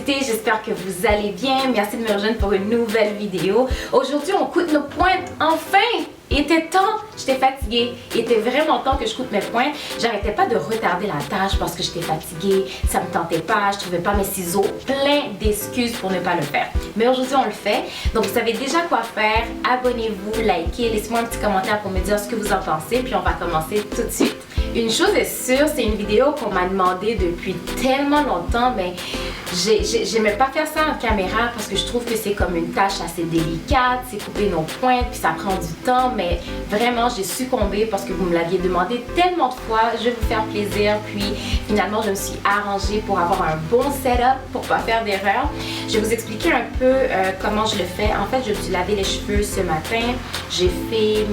Curiosité, j'espère que vous allez bien. Merci de me rejoindre pour une nouvelle vidéo. Aujourd'hui, on coûte nos pointes. Enfin! Il était temps, j'étais fatiguée. Il était vraiment temps que je coupe mes pointes. J'arrêtais pas de retarder la tâche parce que j'étais fatiguée, ça me tentait pas, je trouvais pas mes ciseaux. Plein d'excuses pour ne pas le faire. Mais aujourd'hui, on le fait. Donc, vous savez déjà quoi faire. Abonnez-vous, likez, laissez-moi un petit commentaire pour me dire ce que vous en pensez. Puis, on va commencer tout de suite. Une chose est sûre, c'est une vidéo qu'on m'a demandé depuis tellement longtemps, mais j'aimais pas faire ça en caméra parce que je trouve que c'est comme une tâche assez délicate, c'est couper nos pointes, puis ça prend du temps, mais vraiment j'ai succombé parce que vous me l'aviez demandé tellement de fois. Je vais vous faire plaisir, puis finalement je me suis arrangée pour avoir un bon setup, pour pas faire d'erreur. Je vais vous expliquer un peu comment je le fais. En fait, je me suis lavé les cheveux ce matin, j'ai fait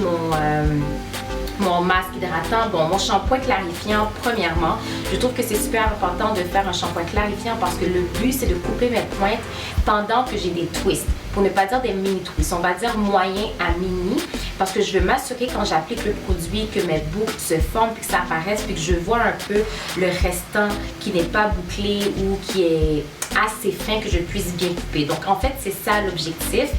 mon masque hydratant, mon shampoing clarifiant premièrement. Je trouve que c'est super important de faire un shampoing clarifiant parce que le but c'est de couper mes pointes pendant que j'ai des twists. Pour ne pas dire des mini twists, on va dire moyen à mini parce que je veux m'assurer quand j'applique le produit que mes boucles se forment puis que ça apparaisse puis que je vois un peu le restant qui n'est pas bouclé ou qui est assez fin que je puisse bien couper. Donc en fait c'est ça l'objectif.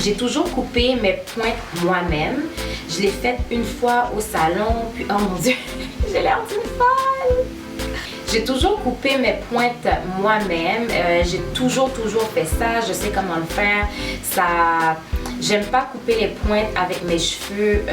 J'ai toujours coupé mes pointes moi-même. Je l'ai fait une fois au salon, puis oh mon Dieu, j'ai l'air d'une folle! J'ai toujours coupé mes pointes moi-même. J'ai toujours fait ça. Je sais comment le faire. J'aime pas couper les pointes avec mes cheveux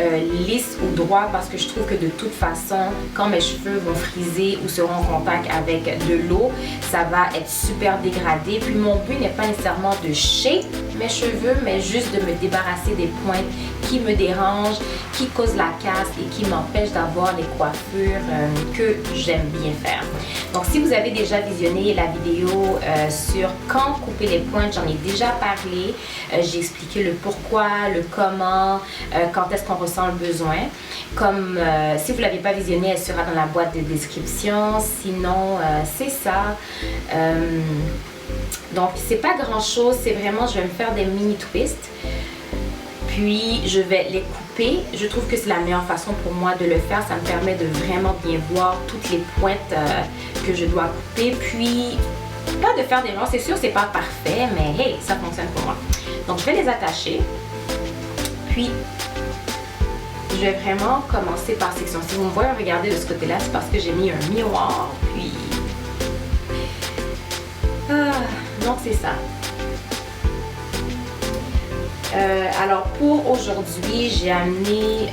lisses ou droits parce que je trouve que de toute façon, quand mes cheveux vont friser ou seront en contact avec de l'eau, ça va être super dégradé. Puis mon but n'est pas nécessairement de shape mes cheveux, mais juste de me débarrasser des pointes qui me dérangent, qui causent la casse et qui m'empêchent d'avoir les coiffures que j'aime bien faire. Donc si vous avez déjà visionné la vidéo sur quand couper les pointes, j'en ai déjà parlé. J'ai expliqué le pourquoi, le comment, quand est-ce qu'on ressent le besoin. Comme si vous ne l'avez pas visionné, elle sera dans la boîte de description. Sinon, c'est ça. Donc c'est pas grand chose, c'est vraiment je vais me faire des mini twists. Puis je vais les couper. Je trouve que c'est la meilleure façon pour moi de le faire. Ça me permet de vraiment bien voir toutes les pointes que je dois couper. Puis pas de faire des rangs, c'est sûr c'est pas parfait, mais hey, ça fonctionne pour moi. Donc je vais les attacher. Puis je vais vraiment commencer par section. Si vous me voyez regarder de ce côté-là, c'est parce que j'ai mis un miroir. Puis donc c'est ça. Alors pour aujourd'hui, j'ai amené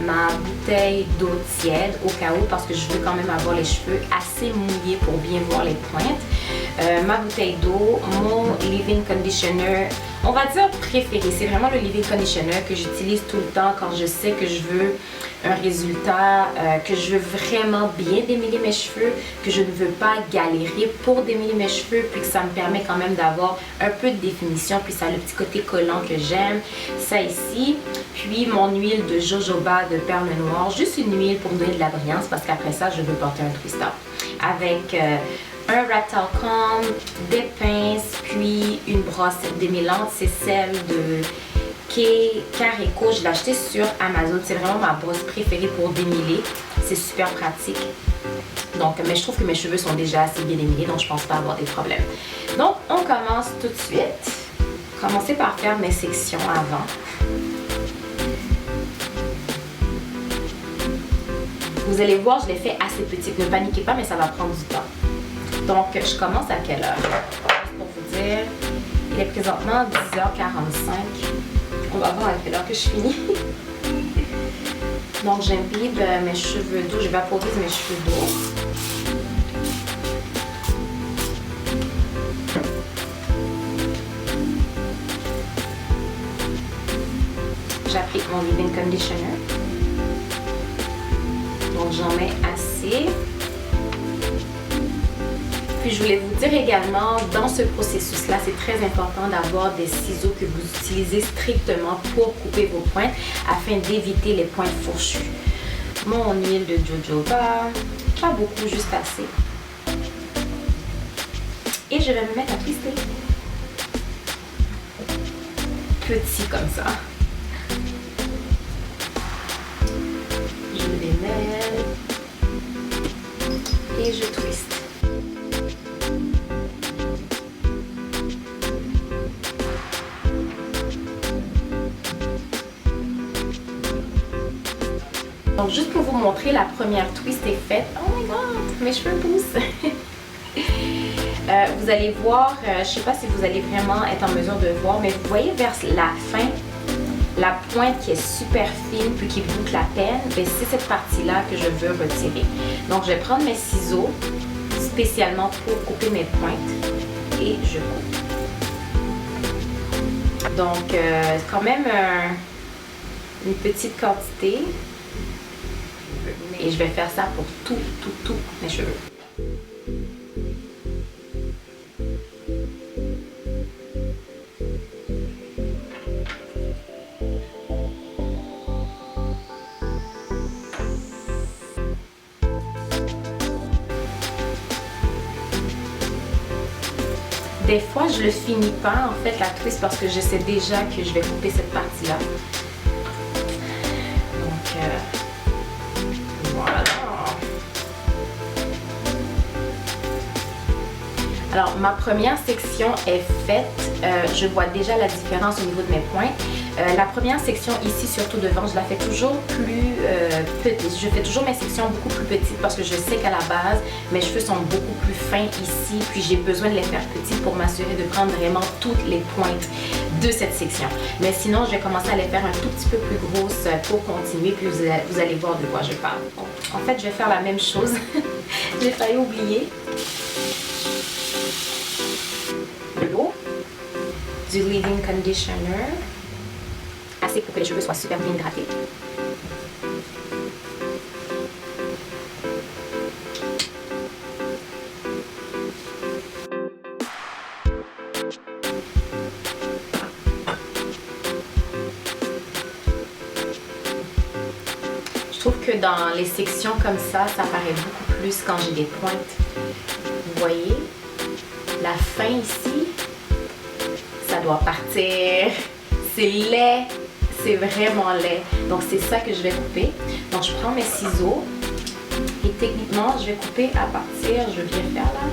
ma bouteille d'eau tiède au cas où parce que je veux quand même avoir les cheveux assez mouillés pour bien voir les pointes. Ma bouteille d'eau, mon leave-in conditioner, on va dire préféré, c'est vraiment le leave-in conditioner que j'utilise tout le temps quand je sais que je veux un résultat, que je veux vraiment bien démêler mes cheveux, que je ne veux pas galérer pour démêler mes cheveux, puis que ça me permet quand même d'avoir un peu de définition, puis ça a le petit côté collant que j'aime, ça ici, puis mon huile de jojoba de perles noires, juste une huile pour me donner de la brillance parce qu'après ça je veux porter un twist-up avec un rat tail comb, des pinces, puis une brosse démêlante, c'est celle de Carico, je l'ai acheté sur Amazon, c'est vraiment ma brosse préférée pour démêler, c'est super pratique. Donc, mais je trouve que mes cheveux sont déjà assez bien démêlés, donc je pense pas avoir des problèmes. Donc, on commence tout de suite. Commencer par faire mes sections avant. Vous allez voir, je l'ai fait assez petite, ne paniquez pas, mais ça va prendre du temps. Donc, je commence à quelle heure? Pour vous dire, il est présentement 10h45. On va voir à quelle heure que je finis. Donc j'imbibe mes cheveux d'eau, je vaporise mes cheveux d'eau. J'applique mon leave-in conditioner. Donc j'en mets assez. Puis je voulais vous dire également, dans ce processus-là, c'est très important d'avoir des ciseaux que vous utilisez strictement pour couper vos pointes afin d'éviter les pointes fourchues. Mon huile de jojoba, pas beaucoup, juste assez. Et je vais me mettre à twister. Petit comme ça. Je les mets et je twiste. Donc juste pour vous montrer, la première twist est faite. Oh my god, mes cheveux poussent. Vous allez voir, je ne sais pas si vous allez vraiment être en mesure de voir, mais vous voyez vers la fin, la pointe qui est super fine puis qui boucle à peine, c'est cette partie-là que je veux retirer. Donc je vais prendre mes ciseaux spécialement pour couper mes pointes et je coupe. Donc quand même une petite quantité et je vais faire ça pour tous mes cheveux. Des fois, je le finis pas en fait la twist parce que je sais déjà que je vais couper cette partie-là. Donc, voilà. Alors, ma première section est faite. Je vois déjà la différence au niveau de mes pointes. La première section ici, surtout devant, je la fais toujours plus petite. Je fais toujours mes sections beaucoup plus petites parce que je sais qu'à la base, mes cheveux sont beaucoup plus fins ici. Puis j'ai besoin de les faire petites pour m'assurer de prendre vraiment toutes les pointes de cette section. Mais sinon, je vais commencer à les faire un tout petit peu plus grosses pour continuer. Puis vous allez voir de quoi je parle. Bon, en fait, je vais faire la même chose. J'ai failli oublier. De l'eau, du leave-in conditioner, assez pour que les cheveux soient super bien hydratés. Je trouve que dans les sections comme ça paraît beaucoup plus quand j'ai des pointes. Vous voyez? La fin ici, ça doit partir. C'est laid, c'est vraiment laid. Donc c'est ça que je vais couper. Donc je prends mes ciseaux et techniquement je vais couper à partir, je viens faire là,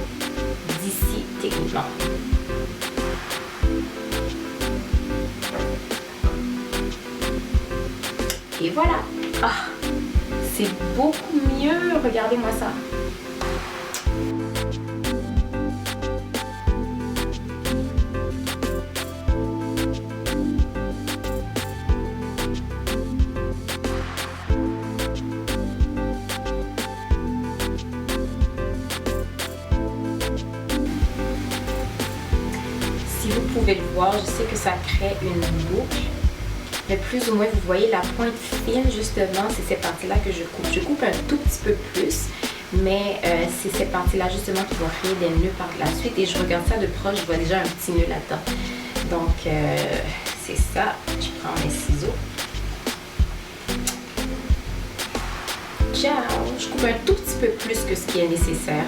d'ici techniquement. Et voilà. Ah, c'est beaucoup mieux. Regardez-moi ça. Si vous pouvez le voir, je sais que ça crée une boucle. Mais plus ou moins, vous voyez la pointe fine, justement, c'est cette partie-là que je coupe. Je coupe un tout petit peu plus, mais c'est cette partie-là, justement, qui va créer des nœuds par la suite. Et je regarde ça de proche, je vois déjà un petit nœud là-dedans. Donc, c'est ça. Je prends mes ciseaux. Ciao! Je coupe un tout petit peu plus que ce qui est nécessaire.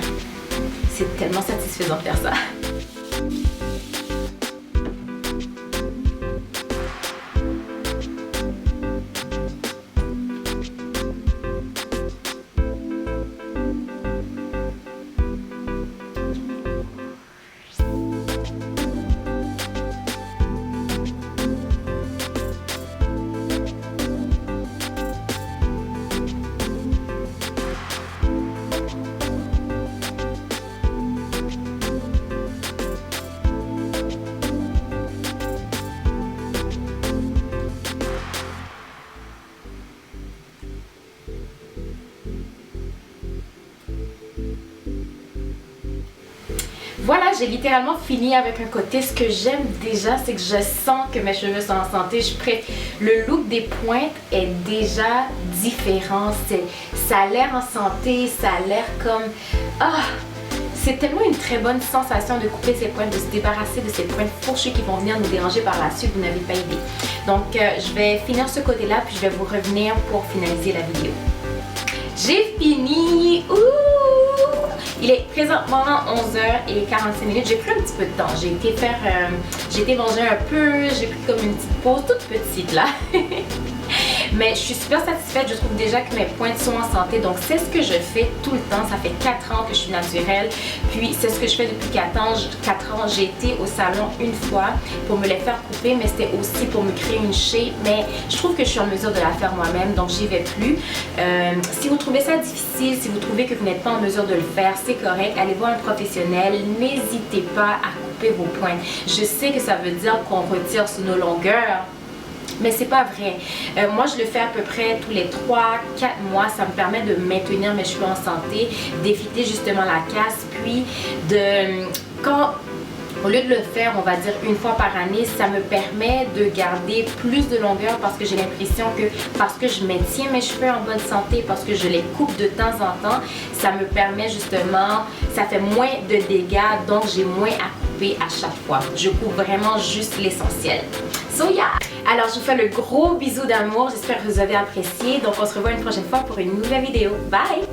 C'est tellement satisfaisant de faire ça. Voilà, j'ai littéralement fini avec un côté. Ce que j'aime déjà, c'est que je sens que mes cheveux sont en santé. Le look des pointes est déjà différent. Ça a l'air en santé, ça a l'air comme... Ah! C'est tellement une très bonne sensation de couper ces pointes, de se débarrasser de ces pointes fourchues qui vont venir nous déranger par la suite, vous n'avez pas idée. Donc, je vais finir ce côté-là, puis je vais vous revenir pour finaliser la vidéo. J'ai fini! Ouh! Il est présentement 11h45. J'ai pris un petit peu de temps. J'ai été manger un peu, j'ai pris comme une petite pause toute petite là. Mais je suis super satisfaite, je trouve déjà que mes pointes sont en santé, donc c'est ce que je fais tout le temps. Ça fait 4 ans que je suis naturelle, puis c'est ce que je fais depuis 4 ans. J'ai été au salon une fois pour me les faire couper, mais c'était aussi pour me créer une shape, mais je trouve que je suis en mesure de la faire moi-même, donc j'y vais plus. Si vous trouvez ça difficile, si vous trouvez que vous n'êtes pas en mesure de le faire, c'est correct, allez voir un professionnel, n'hésitez pas à couper vos pointes. Je sais que ça veut dire qu'on retire sur nos longueurs, mais c'est pas vrai. Moi, je le fais à peu près tous les 3-4 mois. Ça me permet de maintenir mes cheveux en santé, d'éviter justement la casse, puis au lieu de le faire, on va dire une fois par année, ça me permet de garder plus de longueur parce que j'ai l'impression que parce que je maintiens mes cheveux en bonne santé, parce que je les coupe de temps en temps, ça me permet justement, ça fait moins de dégâts, donc j'ai moins à couper à chaque fois. Je coupe vraiment juste l'essentiel. So yeah! Alors je vous fais le gros bisou d'amour, j'espère que vous avez apprécié. Donc on se revoit une prochaine fois pour une nouvelle vidéo. Bye!